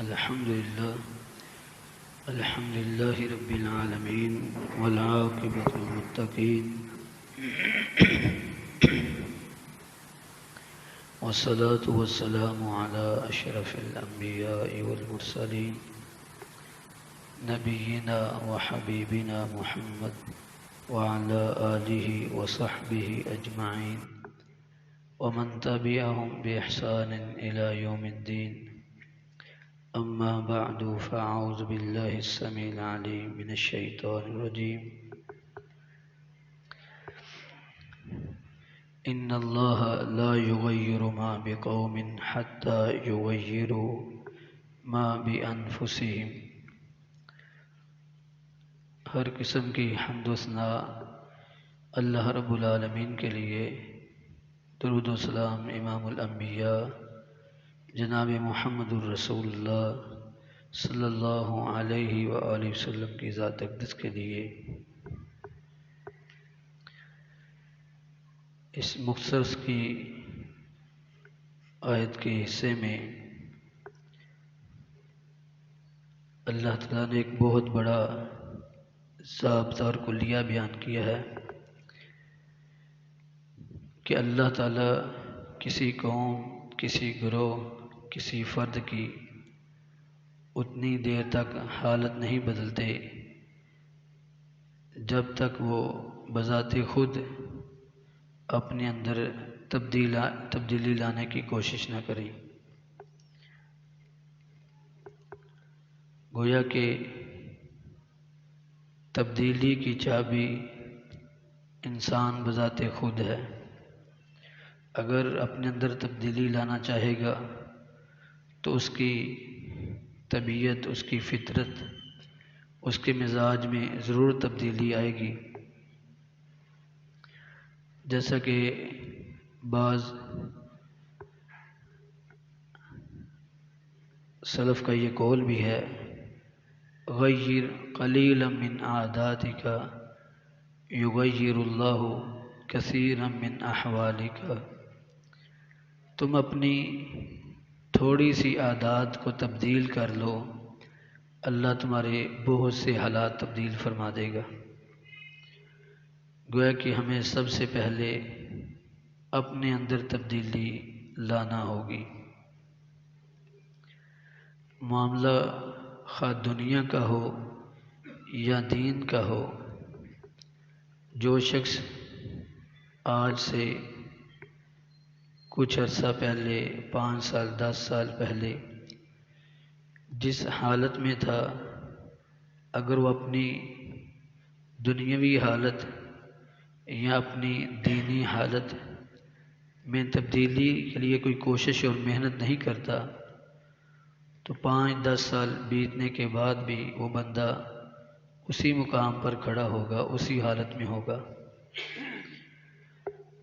الحمد لله رب العالمين والعاقبة للمتقين والصلاة والسلام على أشرف الأنبياء والمرسلين نبينا وحبيبنا محمد وعلى آله وصحبه أجمعين ومن تبعهم بإحسان إلى يوم الدين. أما بعد فأعوذ بالله السميع العليم من الشيطان الرجيم. إن الله لا يغير ما بقوم حتى يغيروا ما بأنفسهم. ہر قسم کی حمد و ثنا اللہ رب العالمین کے لیے. درود و سلام امام الانبیاء جناب محمد الرسول اللہ صلی اللہ علیہ وآلہ وسلم کی ذات اقدس کے لیے. اس مختصر کی آیت کے حصے میں اللہ تعالیٰ نے ایک بہت بڑا ضابطہ اور کلیہ بیان کیا ہے کہ اللہ تعالیٰ کسی قوم، کسی گروہ، کسی فرد کی اتنی دیر تک حالت نہیں بدلتے جب تک وہ بذات خود اپنے اندر تبدیلی لانے کی کوشش نہ کریں. گویا کہ تبدیلی کی چابی انسان بذات خود ہے. اگر اپنے اندر تبدیلی لانا چاہے گا تو اس کی طبیعت، اس کی فطرت، اس کے مزاج میں ضرور تبدیلی آئے گی. جیسا کہ بعض سلف کا یہ قول بھی ہے، غیر قلیلا من عاداتک یغیر اللہ کثیرا من احوالک. تم اپنی تھوڑی سی عادات کو تبدیل کر لو، اللہ تمہارے بہت سے حالات تبدیل فرما دے گا. گویا کہ ہمیں سب سے پہلے اپنے اندر تبدیلی لانا ہوگی. معاملہ خواہ دنیا کا ہو یا دین کا ہو، جو شخص آج سے کچھ عرصہ پہلے، 5 سال 10 سال پہلے جس حالت میں تھا، اگر وہ اپنی دنیاوی حالت یا اپنی دینی حالت میں تبدیلی کے لیے کوئی کوشش اور محنت نہیں کرتا تو 5-10 سال بیتنے کے بعد بھی وہ بندہ اسی مقام پر کھڑا ہوگا، اسی حالت میں ہوگا.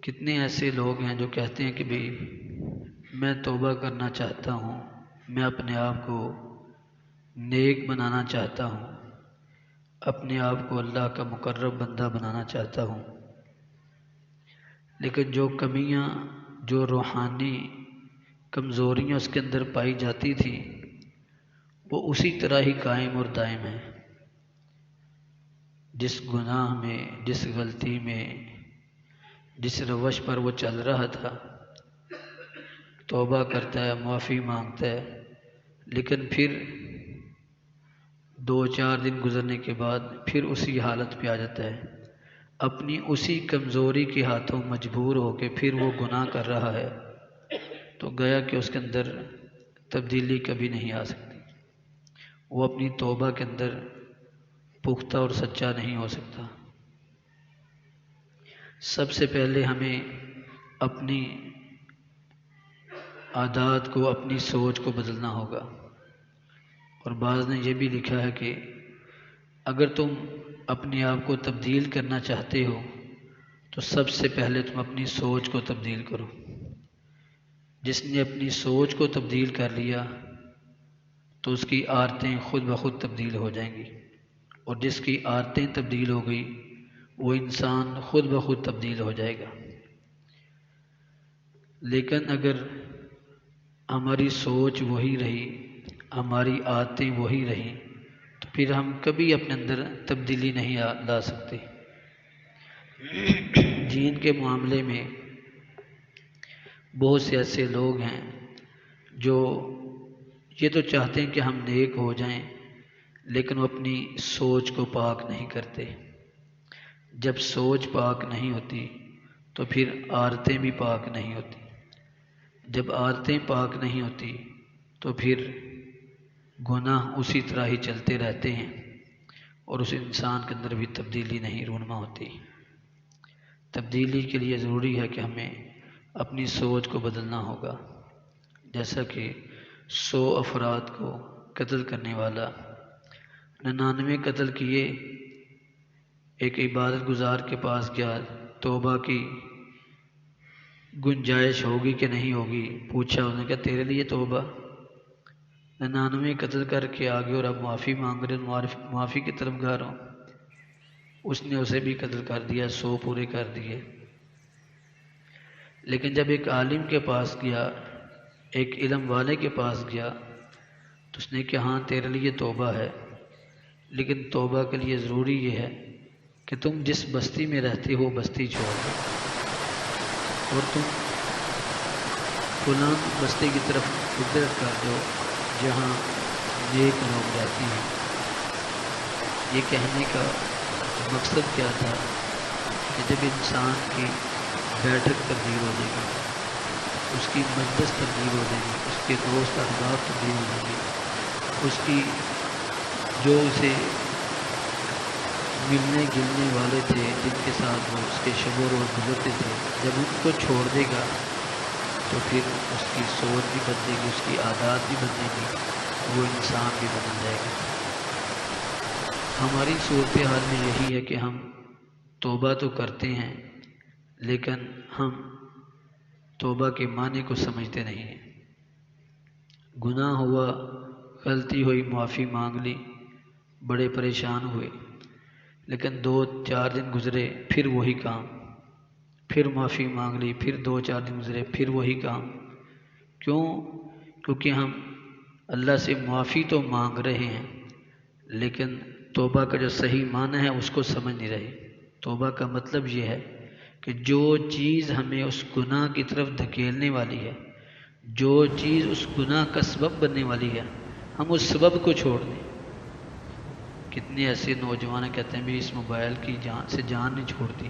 کتنے ایسے لوگ ہیں جو کہتے ہیں کہ بھئی میں توبہ کرنا چاہتا ہوں، میں اپنے آپ کو نیک بنانا چاہتا ہوں، اپنے آپ کو اللہ کا مقرب بندہ بنانا چاہتا ہوں، لیکن جو کمیاں، جو روحانی کمزوریاں اس کے اندر پائی جاتی تھیں وہ اسی طرح ہی قائم اور دائم ہیں. جس گناہ میں، جس غلطی میں، جس روش پر وہ چل رہا تھا، توبہ کرتا ہے، معافی مانگتا ہے، لیکن پھر 2-4 دن گزرنے کے بعد پھر اسی حالت پہ آ جاتا ہے. اپنی اسی کمزوری کے ہاتھوں مجبور ہو کے پھر وہ گناہ کر رہا ہے، تو گیا کہ اس کے اندر تبدیلی کبھی نہیں آ سکتی. وہ اپنی توبہ کے اندر پختہ اور سچا نہیں ہو سکتا. سب سے پہلے ہمیں اپنی عادات کو، اپنی سوچ کو بدلنا ہوگا. اور بعض نے یہ بھی لکھا ہے کہ اگر تم اپنے آپ کو تبدیل کرنا چاہتے ہو تو سب سے پہلے تم اپنی سوچ کو تبدیل کرو. جس نے اپنی سوچ کو تبدیل کر لیا تو اس کی عادتیں خود بخود تبدیل ہو جائیں گی، اور جس کی عادتیں تبدیل ہو گئی وہ انسان خود بخود تبدیل ہو جائے گا. لیکن اگر ہماری سوچ وہی رہی، ہماری عادتیں وہی رہیں تو پھر ہم کبھی اپنے اندر تبدیلی نہیں لا سکتے۔ دین کے معاملے میں بہت سے ایسے لوگ ہیں جو یہ تو چاہتے ہیں کہ ہم نیک ہو جائیں، لیکن وہ اپنی سوچ کو پاک نہیں کرتے۔ جب سوچ پاک نہیں ہوتی تو پھر عادتیں بھی پاک نہیں ہوتی۔ جب عادتیں پاک نہیں ہوتی تو پھر گناہ اسی طرح ہی چلتے رہتے ہیں اور اس انسان کے اندر بھی تبدیلی نہیں رونما ہوتی۔ تبدیلی کے لیے ضروری ہے کہ ہمیں اپنی سوچ کو بدلنا ہوگا۔ جیسا کہ 100 افراد کو قتل کرنے والا 99 قتل کیے، ایک عبادت گزار کے پاس گیا، توبہ کی گنجائش ہوگی کہ نہیں ہوگی پوچھا، اس نے کہا تیرے لیے توبہ، 99 قتل کر کے آگے اور اب معافی مانگ رہے، معافی کی طرف گا رہا ہوں۔ اس نے اسے بھی قتل کر دیا، 100 پورے کر دیے۔ لیکن جب ایک عالم کے پاس گیا، ایک علم والے کے پاس گیا تو اس نے کہا ہاں تیرے لیے توبہ ہے، لیکن توبہ کے لیے ضروری یہ ہے کہ تم جس بستی میں رہتے ہو بستی چھوڑ دو اور تم فلاں بستی کی طرف ہجرت کر دو جہاں نیک لوگ رہتے ہیں۔ یہ کہنے کا مقصد کیا تھا کہ جب انسان کی بیٹھک تبدیل ہو جائے گی، اس کی مجلس تبدیل ہو جائے گی، اس کے دوست احباب تبدیل ہو جائیں گے، اس کی جو اسے ملنے گلنے والے تھے جن کے ساتھ وہ اس کے شب و روز گزرتے تھے، جب ان کو چھوڑ دے گا تو پھر اس کی سوچ بھی بدلے گی، اس کی عادات بھی بدلے گی، وہ انسان بھی بدل جائے گا۔ ہماری صورتحال میں یہی ہے کہ ہم توبہ تو کرتے ہیں لیکن ہم توبہ کے معنی کو سمجھتے نہیں ہیں۔ گناہ ہوا، غلطی ہوئی، معافی مانگ لی، بڑے پریشان ہوئے، لیکن 2-4 دن گزرے پھر وہی کام، پھر معافی مانگ لی، پھر 2-4 دن گزرے پھر وہی کام۔ کیوں؟ کیونکہ ہم اللہ سے معافی تو مانگ رہے ہیں لیکن توبہ کا جو صحیح معنی ہے اس کو سمجھ نہیں رہے۔ توبہ کا مطلب یہ ہے کہ جو چیز ہمیں اس گناہ کی طرف دھکیلنے والی ہے، جو چیز اس گناہ کا سبب بننے والی ہے، ہم اس سبب کو چھوڑ دیں۔ کتنے ایسے نوجوان کہتے ہیں بھی اس موبائل کی جان نہیں چھوڑتی،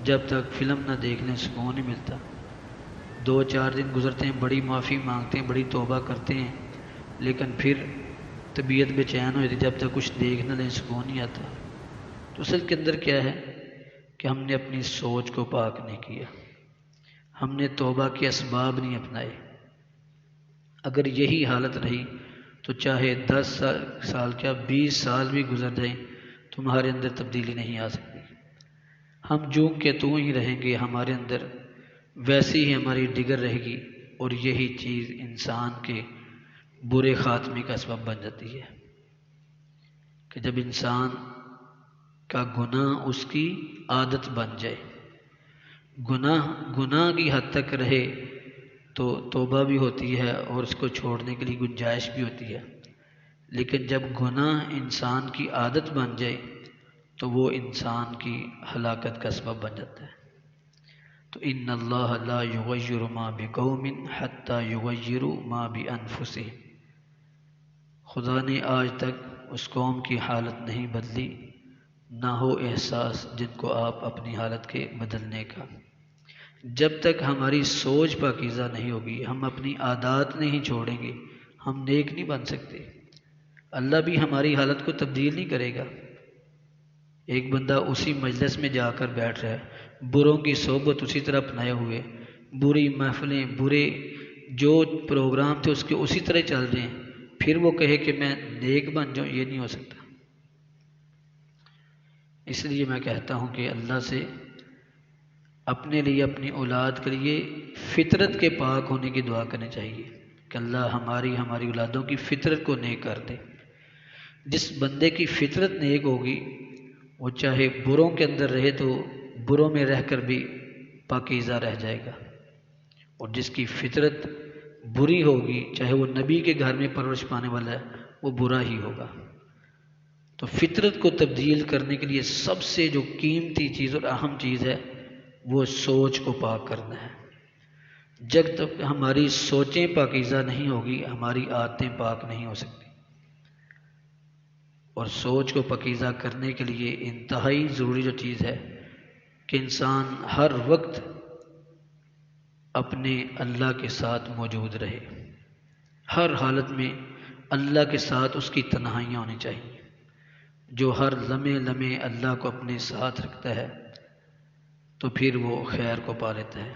جب تک فلم نہ دیکھ لیں سکون نہیں ملتا۔ 2-4 دن گزرتے ہیں، بڑی معافی مانگتے ہیں، بڑی توبہ کرتے ہیں، لیکن پھر طبیعت بے چین ہو جاتی، جب تک کچھ دیکھ نہ لیں سکون نہیں آتا۔ تو اصل کے اندر کیا ہے کہ ہم نے اپنی سوچ کو پاک نہیں کیا، ہم نے توبہ کے اسباب نہیں اپنائے۔ اگر یہی حالت رہی تو چاہے 10 سال کیا 20 سال بھی گزر جائیں تمہارے اندر تبدیلی نہیں آ سکتی۔ ہم جو کہ تو ہی رہیں گے، ہمارے اندر ویسی ہی ہماری ڈگر رہے گی، اور یہی چیز انسان کے برے خاتمے کا سبب بن جاتی ہے کہ جب انسان کا گناہ اس کی عادت بن جائے، گناہ کی حد تک رہے تو توبہ بھی ہوتی ہے اور اس کو چھوڑنے کے لیے گنجائش بھی ہوتی ہے، لیکن جب گناہ انسان کی عادت بن جائے تو وہ انسان کی ہلاکت کا سبب بن جاتا ہے۔ تو ان اللہ لا یغیر ما بقوم حتی یغیروا ما بانفسہم، خدا نے آج تک اس قوم کی حالت نہیں بدلی، نہ ہو احساس جن کو آپ اپنی حالت کے بدلنے کا۔ جب تک ہماری سوچ پاکیزہ نہیں ہوگی، ہم اپنی عادات نہیں چھوڑیں گے، ہم نیک نہیں بن سکتے۔ اللہ بھی ہماری حالت کو تبدیل نہیں کرے گا۔ ایک بندہ اسی مجلس میں جا کر بیٹھ رہا ہے، بروں کی صحبت اسی طرح اپنائے ہوئے، بری محفلیں، برے جو پروگرام تھے اس کے اسی طرح چل رہے ہیں، پھر وہ کہے کہ میں نیک بن جاؤں، یہ نہیں ہو سکتا۔ اس لیے میں کہتا ہوں کہ اللہ سے اپنے لیے، اپنی اولاد کے لیے فطرت کے پاک ہونے کی دعا کرنی چاہیے کہ اللہ ہماری اولادوں کی فطرت کو نیک کر دے۔ جس بندے کی فطرت نیک ہوگی وہ چاہے بروں کے اندر رہے تو بروں میں رہ کر بھی پاکیزہ رہ جائے گا، اور جس کی فطرت بری ہوگی، چاہے وہ نبی کے گھر میں پرورش پانے والا ہے، وہ برا ہی ہوگا۔ تو فطرت کو تبدیل کرنے کے لیے سب سے جو قیمتی چیز اور اہم چیز ہے وہ سوچ کو پاک کرنا ہے۔ جب تک ہماری سوچیں پاکیزہ نہیں ہوگی، ہماری عادتیں پاک نہیں ہو سکتی۔ اور سوچ کو پاکیزہ کرنے کے لیے انتہائی ضروری جو چیز ہے کہ انسان ہر وقت اپنے اللہ کے ساتھ موجود رہے، ہر حالت میں اللہ کے ساتھ اس کی تنہائیاں ہونی چاہیے۔ جو ہر لمحے لمحے اللہ کو اپنے ساتھ رکھتا ہے تو پھر وہ خیر کو پا لیتا ہے۔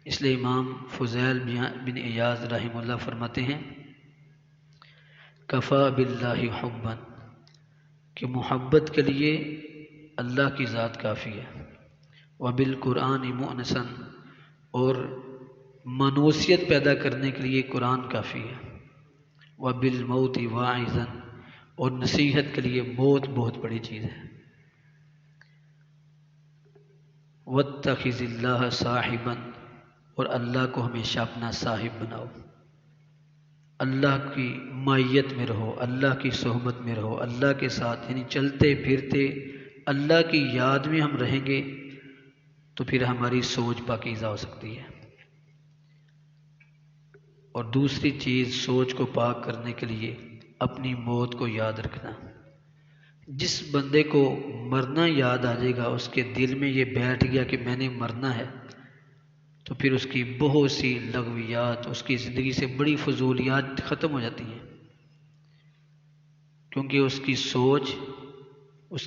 اس لیے امام فضیل بن ایاض رحمہ اللہ فرماتے ہیں کفا باللہ حبا، کہ محبت کے لیے اللہ کی ذات کافی ہے، وبالقرآن مؤنسا، اور منوسیت پیدا کرنے کے لیے قرآن کافی ہے، وبالموت واعظا، اور نصیحت کے لیے موت بہت بڑی چیز ہے، واتخذ اللہ صاحبا، اور اللہ کو ہمیشہ اپنا صاحب بناؤ، اللہ کی معیت میں رہو، اللہ کی صحبت میں رہو، اللہ کے ساتھ، یعنی چلتے پھرتے اللہ کی یاد میں ہم رہیں گے تو پھر ہماری سوچ پاکیزہ ہو سکتی ہے۔ اور دوسری چیز سوچ کو پاک کرنے کے لیے اپنی موت کو یاد رکھنا۔ جس بندے کو مرنا یاد آ جائے گا، اس کے دل میں یہ بیٹھ گیا کہ میں نے مرنا ہے، تو پھر اس کی بہت سی لغویات، اس کی زندگی سے بڑی فضولیات ختم ہو جاتی ہیں، کیونکہ اس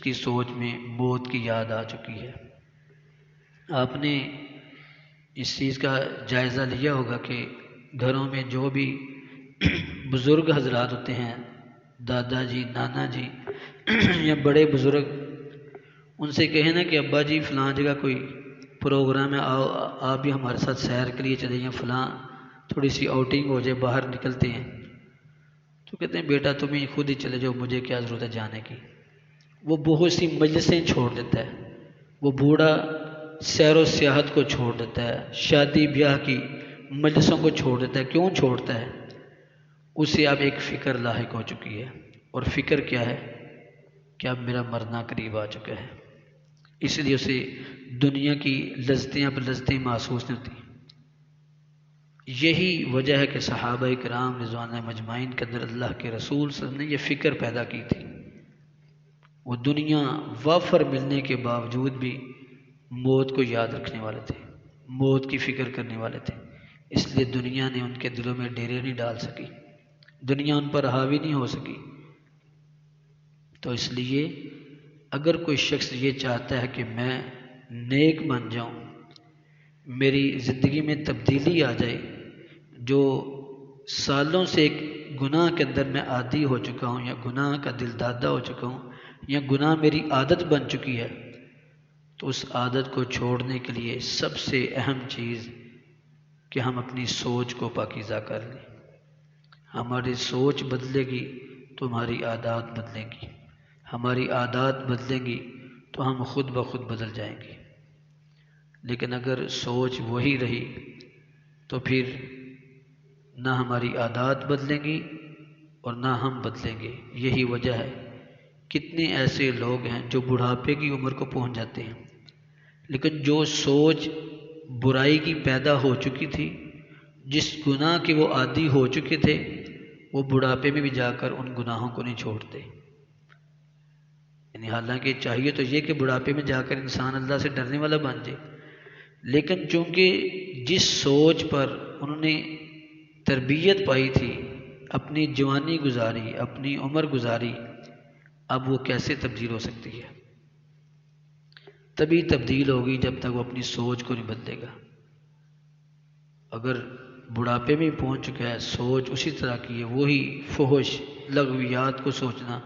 کی سوچ میں موت کی یاد آ چکی ہے۔ آپ نے اس چیز کا جائزہ لیا ہوگا کہ گھروں میں جو بھی بزرگ حضرات ہوتے ہیں، دادا جی، نانا جی یا بڑے بزرگ، ان سے کہیں نا کہ ابا جی فلاں جگہ کوئی پروگرام ہے، آپ بھی ہمارے ساتھ سیر کے لیے چلے جائیں، فلاں تھوڑی سی آؤٹنگ ہو جائے، باہر نکلتے ہیں، تو کہتے ہیں بیٹا تمہیں خود ہی چلے جاؤ، مجھے کیا ضرورت ہے جانے کی۔ وہ بہت سی مجلسیں چھوڑ دیتا ہے، وہ بوڑھا سیر و سیاحت کو چھوڑ دیتا ہے، شادی بیاہ کی مجلسوں کو چھوڑ دیتا ہے۔ کیوں چھوڑتا ہے؟ اسے اب ایک فکر لاحق ہو چکی ہے، اور فکر کیا ہے کہ اب میرا مرنا قریب آ چکا ہے، اس لیے اسے دنیا کی لذتیں اب لذتیں محسوس نہیں ہوتی۔ یہی وجہ ہے کہ صحابہ کرام رضوان اللہ مجمعین کے اندر اللہ کے رسول صلی اللہ علیہ وسلم نے یہ فکر پیدا کی تھی۔ وہ دنیا وافر ملنے کے باوجود بھی موت کو یاد رکھنے والے تھے، موت کی فکر کرنے والے تھے، اس لیے دنیا نے ان کے دلوں میں ڈیرے نہیں ڈال سکی، دنیا ان پر حاوی نہیں ہو سکی۔ تو اس لیے اگر کوئی شخص یہ چاہتا ہے کہ میں نیک بن جاؤں، میری زندگی میں تبدیلی آ جائے، جو سالوں سے ایک گناہ کے اندر میں عادی ہو چکا ہوں، یا گناہ کا دل دادا ہو چکا ہوں، یا گناہ میری عادت بن چکی ہے، تو اس عادت کو چھوڑنے کے لیے سب سے اہم چیز کہ ہم اپنی سوچ کو پاکیزہ کر لیں۔ ہماری سوچ بدلے گی تو ہماری عادات بدلیں گی، ہماری عادات بدلیں گی تو ہم خود بخود بدل جائیں گے۔ لیکن اگر سوچ وہی رہی تو پھر نہ ہماری عادات بدلیں گی اور نہ ہم بدلیں گے۔ یہی وجہ ہے کتنے ایسے لوگ ہیں جو بڑھاپے کی عمر کو پہنچ جاتے ہیں، لیکن جو سوچ برائی کی پیدا ہو چکی تھی، جس گناہ کے وہ عادی ہو چکے تھے، وہ بڑھاپے میں بھی جا کر ان گناہوں کو نہیں چھوڑتے۔ یعنی حالانکہ چاہیے تو یہ کہ بڑھاپے میں جا کر انسان اللہ سے ڈرنے والا بن جائے، لیکن چونکہ جس سوچ پر انہوں نے تربیت پائی تھی، اپنی جوانی گزاری، اپنی عمر گزاری، اب وہ کیسے تبدیل ہو سکتی ہے؟ تبھی تبدیل ہوگی جب تک وہ اپنی سوچ کو نہیں بدلے گا۔ اگر بڑھاپے میں پہنچ چکا ہے، سوچ اسی طرح کی ہے، وہی فحش لغویات کو سوچنا،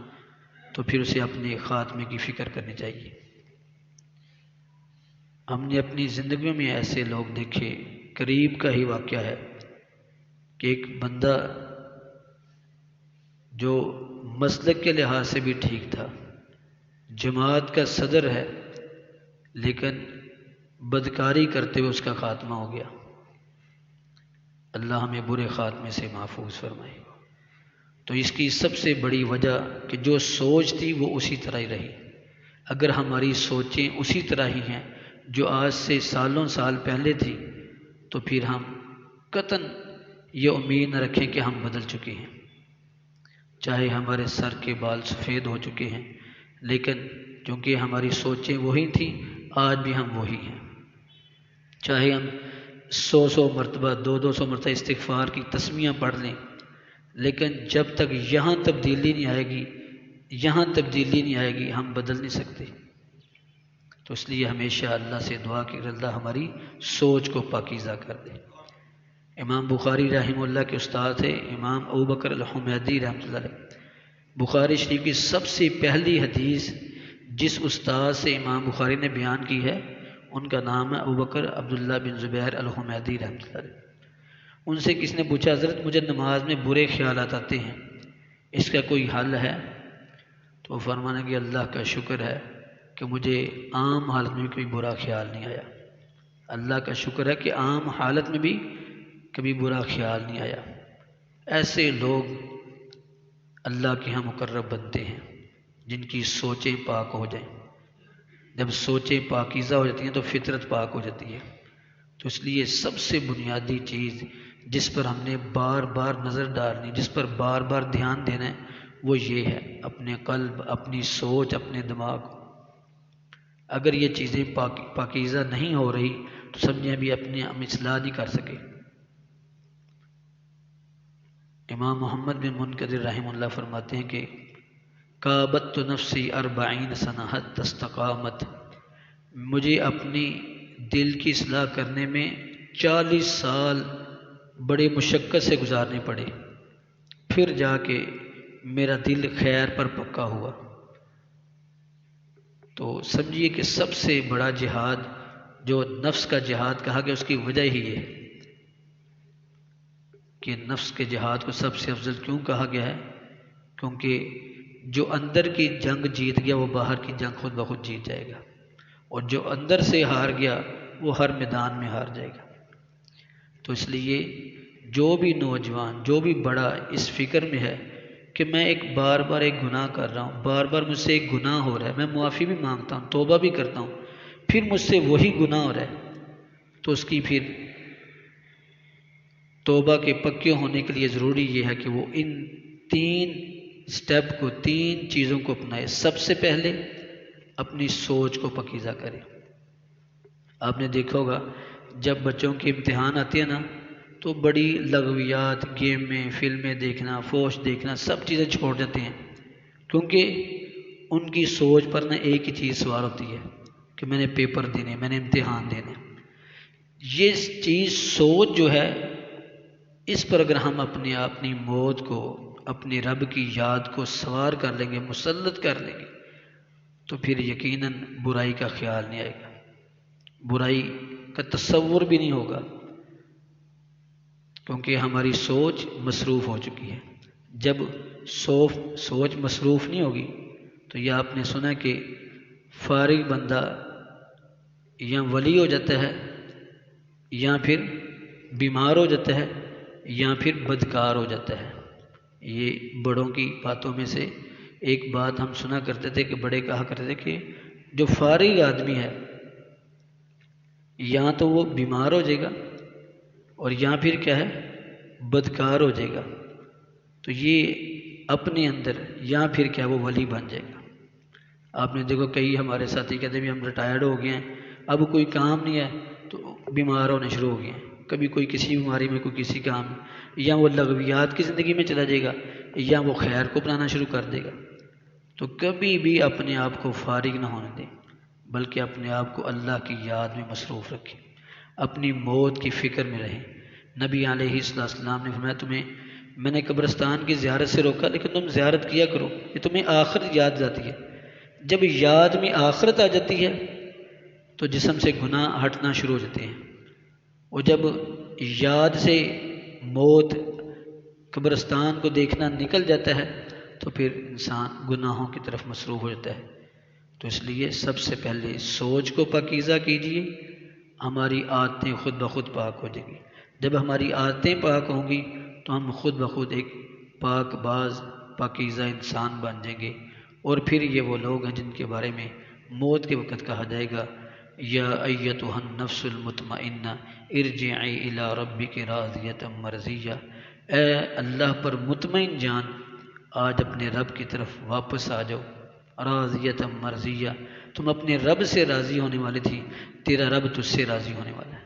تو پھر اسے اپنے خاتمے کی فکر کرنی چاہیے۔ ہم نے اپنی زندگیوں میں ایسے لوگ دیکھے، قریب کا ہی واقعہ ہے کہ ایک بندہ جو مسلک کے لحاظ سے بھی ٹھیک تھا، جماعت کا صدر ہے، لیکن بدکاری کرتے ہوئے اس کا خاتمہ ہو گیا۔ اللہ ہمیں برے خاتمے سے محفوظ فرمائے۔ تو اس کی سب سے بڑی وجہ کہ جو سوچ تھی وہ اسی طرح ہی رہی۔ اگر ہماری سوچیں اسی طرح ہی ہیں جو آج سے سالوں سال پہلے تھی، تو پھر ہم قطعاً یہ امید نہ رکھیں کہ ہم بدل چکے ہیں۔ چاہے ہمارے سر کے بال سفید ہو چکے ہیں، لیکن چونکہ ہماری سوچیں وہی تھیں، آج بھی ہم وہی ہیں۔ چاہے ہم 100 مرتبہ 200 مرتبہ استغفار کی تسمیاں پڑھ لیں، لیکن جب تک یہاں تبدیلی نہیں آئے گی ہم بدل نہیں سکتے۔ تو اس لیے ہمیشہ اللہ سے دعا کہ اللہ ہماری سوچ کو پاکیزہ کر دے۔ امام بخاری رحمہ اللہ کے استاد تھے امام ابوبکر الحمیدی رحمۃ اللہ علیہ۔ بخاری شریف کی سب سے پہلی حدیث جس استاد سے امام بخاری نے بیان کی ہے ان کا نام ہے ابوبکر عبداللہ بن زبیر الحمیدی رحمۃ اللہ علیہ۔ ان سے کسی نے پوچھا حضرت مجھے نماز میں برے خیالات آتے ہیں، اس کا کوئی حل ہے؟ تو فرمانے کہ اللہ کا شکر ہے کہ مجھے عام حالت میں بھی کوئی برا خیال نہیں آیا۔ اللہ کا شکر ہے کہ عام حالت میں بھی کبھی برا خیال نہیں آیا۔ ایسے لوگ اللہ کے ہاں مقرب بنتے ہیں جن کی سوچیں پاک ہو جائیں۔ جب سوچیں پاکیزہ ہو جاتی ہیں تو فطرت پاک ہو جاتی ہے۔ تو اس لیے سب سے بنیادی چیز جس پر ہم نے بار بار نظر ڈالنی، جس پر بار بار دھیان دینا ہے، وہ یہ ہے اپنے قلب، اپنی سوچ، اپنے دماغ۔ اگر یہ چیزیں پاکیزہ نہیں ہو رہی تو سمجھیں ابھی اپنے ہم اصلاح نہیں کر سکے۔ امام محمد بن منکدر رحمہ اللہ فرماتے ہیں کہ کابت نفسی 40 سنہ حتی استقامت، مجھے اپنی دل کی اصلاح کرنے میں 40 سال بڑے مشقت سے گزارنے پڑے، پھر جا کے میرا دل خیر پر پکا ہوا۔ تو سمجھیے کہ سب سے بڑا جہاد جو نفس کا جہاد کہا گیا اس کی وجہ ہی یہ ہے کہ نفس کے جہاد کو سب سے افضل کیوں کہا گیا ہے، کیونکہ جو اندر کی جنگ جیت گیا وہ باہر کی جنگ خود بخود جیت جائے گا، اور جو اندر سے ہار گیا وہ ہر میدان میں ہار جائے گا۔ تو اس لیے جو بھی نوجوان، جو بھی بڑا اس فکر میں ہے کہ میں بار بار ایک گناہ کر رہا ہوں، بار بار مجھ سے ایک گناہ ہو رہا ہے، میں معافی بھی مانگتا ہوں، توبہ بھی کرتا ہوں، پھر مجھ سے وہی گناہ ہو رہا ہے، تو اس کی پھر توبہ کے پکے ہونے کے لیے ضروری یہ ہے کہ وہ ان 3 سٹیپ کو، 3 چیزوں کو اپنائے۔ سب سے پہلے اپنی سوچ کو پاکیزہ کرے۔ آپ نے دیکھا ہوگا جب بچوں کے امتحان آتے ہیں نا تو بڑی لغویات، گیمیں، فلمیں دیکھنا، فوش دیکھنا، سب چیزیں چھوڑ دیتے ہیں، کیونکہ ان کی سوچ پر نہ ایک ہی چیز سوار ہوتی ہے کہ میں نے پیپر دینے، میں نے امتحان دینے۔ یہ چیز سوچ جو ہے اس پر اگر ہم اپنی موت کو، اپنے رب کی یاد کو سوار کر لیں گے، مسلط کر لیں گے، تو پھر یقیناً برائی کا خیال نہیں آئے گا، برائی کا تصور بھی نہیں ہوگا، کیونکہ ہماری سوچ مصروف ہو چکی ہے۔ جب سوچ مصروف نہیں ہوگی تو یہ آپ نے سنا کہ فارغ بندہ یا ولی ہو جاتا ہے، یا پھر بیمار ہو جاتا ہے، یا پھر بدکار ہو جاتا ہے۔ یہ بڑوں کی باتوں میں سے ایک بات ہم سنا کرتے تھے کہ بڑے کہا کرتے تھے کہ جو فارغ آدمی ہے یا تو وہ بیمار ہو جائے گا اور یا پھر کیا ہے بدکار ہو جائے گا، تو یہ اپنے اندر یا پھر کیا وہ ولی بن جائے گا۔ آپ نے دیکھو کئی ہمارے ساتھی کہتے ہیں بھی ہم ریٹائرڈ ہو گئے ہیں، اب کوئی کام نہیں ہے تو بیمار ہونے شروع ہو گئے ہیں، کبھی کوئی کسی بیماری میں، کوئی کسی کام میں، یا وہ لغویات کی زندگی میں چلا جائے گا یا وہ خیر کو اپنانا شروع کر دے گا۔ تو کبھی بھی اپنے آپ کو فارغ نہ ہونے دیں، بلکہ اپنے آپ کو اللہ کی یاد میں مصروف رکھیں، اپنی موت کی فکر میں رہیں۔ نبی علیہ السلام نے فرمایا میں نے قبرستان کی زیارت سے روکا، لیکن تم زیارت کیا کرو، یہ تمہیں آخرت یاد جاتی ہے۔ جب یاد میں آخرت آ جاتی ہے تو جسم سے گناہ ہٹنا شروع ہو جاتے ہیں، اور جب یاد سے موت، قبرستان کو دیکھنا نکل جاتا ہے تو پھر انسان گناہوں کی طرف مصروف ہو جاتا ہے۔ تو اس لیے سب سے پہلے سوچ کو پاکیزہ کیجیے، ہماری عادتیں خود بخود پاک ہو جائیں گی۔ جب ہماری عادتیں پاک ہوں گی تو ہم خود بخود ایک پاک باز پاکیزہ انسان بن جائیں گے، اور پھر یہ وہ لوگ ہیں جن کے بارے میں موت کے وقت کہا جائے گا یا ایتھا النفس المطمئنہ ارجعی الی ربک راضیۃ مرضیہ، اے اللہ پر مطمئن جان آج اپنے رب کی طرف واپس آ جاؤ، راضیۃ مرضیہ، تم اپنے رب سے راضی ہونے والے تھی، تیرا رب تجھ سے راضی ہونے والا ہے۔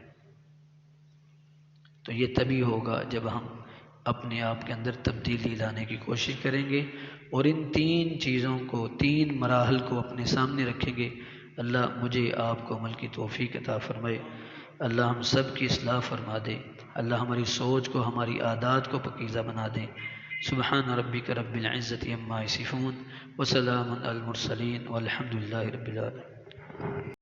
تو یہ تبھی ہوگا جب ہم اپنے آپ کے اندر تبدیلی لانے کی کوشش کریں گے اور ان 3 چیزوں کو، 3 مراحل کو اپنے سامنے رکھیں گے۔ اللہ مجھے آپ کو عمل کی توفیق عطا فرمائے، اللہ ہم سب کی اصلاح فرما دے، اللہ ہماری سوچ کو، ہماری عادات کو پاکیزہ بنا دے۔ سبحان ربک رب العزت عما یصفون وسلام علی المرسلین والحمد للہ رب العالمین۔